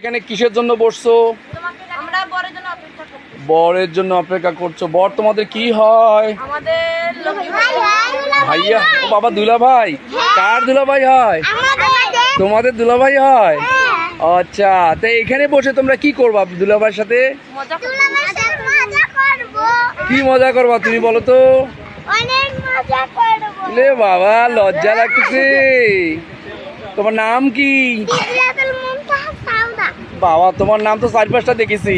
এখানে কিসের জন্য বসছো? আমরা বরের জন্য অপেক্ষা করছি। বরের জন্য অপেক্ষা করছো। বর তোমাদের কি হয়? আমাদের লক্ষ্মী ভাইয়া। ও বাবা, দুলা ভাই। কার দুলা ভাই হয়? তোমাদের দুলা ভাই হয়। আচ্ছা, তো এখানে বসে তোমরা কি করবা দুলা ভাইয়ের সাথে? মজা করব। কি মজা করবা তুমি বলো তো? অনেক মজা করব। লে বাবা, লজ্জা লাগতেছে। তোমার নাম কি? সিদরাতুল মুনতাহা সাউদা। বাবা, তোমার নাম তো 4-5টা দেখেছি।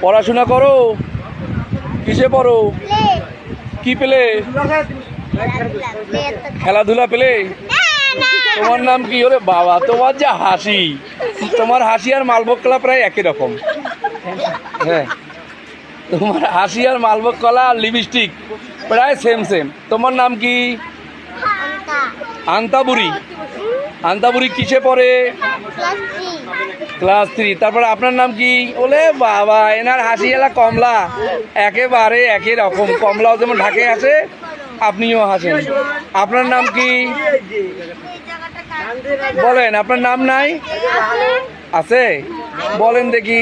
পড়াশোনা করো? কিসে পড়ো? প্লে। কি পেলে? খেলাধুলা পেলে? তোমার নাম কি? ওরে বাবা, তোমার যে হাসি, তোমার হাসি আর মালভোগ কলা প্রায় একই রকম। হ্যাঁ, তোমার হাসি আর মালভোগ কলা আর লিপস্টিক প্রায় সেম সেম। তোমার নাম কি? আন্তাবুরি। আন্তাবুরি কিসে পড়ে? ক্লাস 3। তারপরে আপনার নাম কি? ওলে বাবা, এনার হাসি এলা কমলা, একেবারে একই রকম। কমলাও যেমন ঢাকে আছে, আপনিও হাসেন। আপনার নাম কি? বলেন, আপনার নাম নাই? আছে? বলেন দেখি।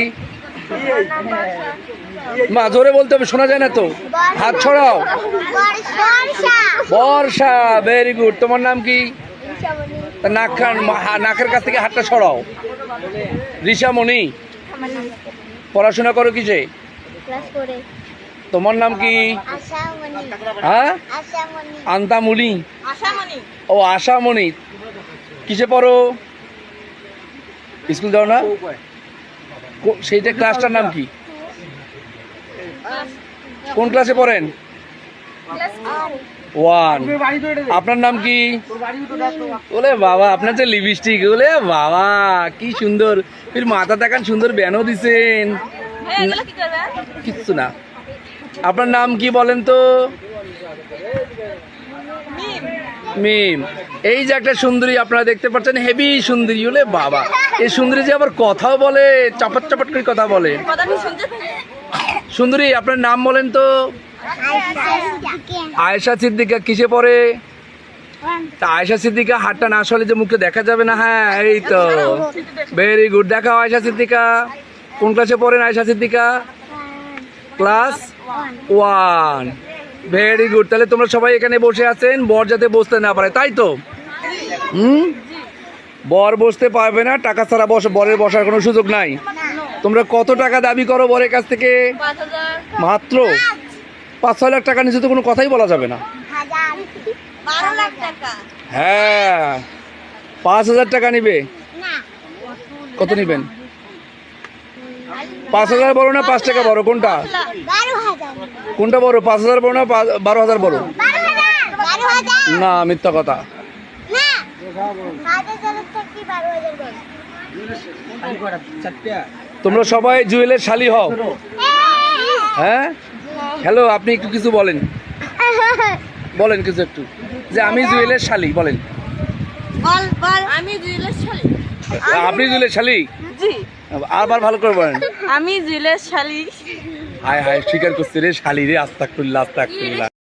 মা, জোরে বলতে হবে, শোনা যায় না তো। হাত ছড়াও। বর্ষা। Very good. তোমার নাম কি? নাকের কাছ থেকে হাতটা ছড়াও। ঋষামণি। পড়াশোনা করো কিসে? তোমার নাম কি? হ্যাঁ, আন্তামুলি। ও, আশামণি। কিসে পড়ো? স্কুল যাও না? সেইটা ক্লাসটার নাম কি? কোন ক্লাসে পড়েন? 1। আপনার নাম কি? ওলে বাবা, আপনার যে লিপস্টিক, ওলে বাবা কি সুন্দর। ফির মাথা দেখান, সুন্দর ব্যানও দিছেন। কিচ্ছু না। আপনার নাম কি বলেন তো? মিম। এই যে একটা সুন্দরী আপনারা দেখতে পাচ্ছেন, হেভি সুন্দরী। ওলে বাবা, এই সুন্দরী যে আবার কথাও বলে, চপট চপট করে কথা বলে। সুন্দরী, আপনার নাম বলেন তো? আয়েশা সিদ্দিকা। কিসে পড়ে? আয়েশা সিদ্দিকা হাতটা না সরলে যে মুখে দেখা যাবে না। হ্যাঁ, এই তো। Very good. দেখাও আয়েশা সিদ্দিকা। কোন ক্লাসে পড়েন Ayesha Siddiqa? Class 1। Very good. তাহলে তোমরা সবাই এখানে বসে আছেন, বর যাতে বসতে না পারে, তাই তো? বর বসতে পারবে না, টাকা ছাড়া বরের বসার কোনো সুযোগ নাই। তোমরা কত টাকা দাবি করো বরের কাছ থেকে? মাত্র 5-6 লাখ টাকা নিচে তো কোনো কথাই বলা যাবে না। 12 লাখ টাকা। হ্যাঁ, 5,000 টাকা নিবে। কত নিবেন? 5,000 বড় না 5 টাকা বড়? কোনটা কোনটা বড়? 5,000 বড় না 12,000 বড়? না, মিথ্যা কথা। তোমরা সবাই জুয়েলের শালি হও। হ্যাঁ, হ্যালো, আপনি একটু কিছু বলেন। বলেন কিছু একটু, যে আমি জুয়েলের শালি বলেন। আমি জুয়েলের শালি। আপনি জুয়েলের শালি? জি। আবার ভালো করে বলেন। আমি জুয়েলের শালি। হায় হায়, স্বীকার করছি রে, শালি রে। আস্তাগফিরুল্লাহ, আস্তাগফিরুল্লাহ।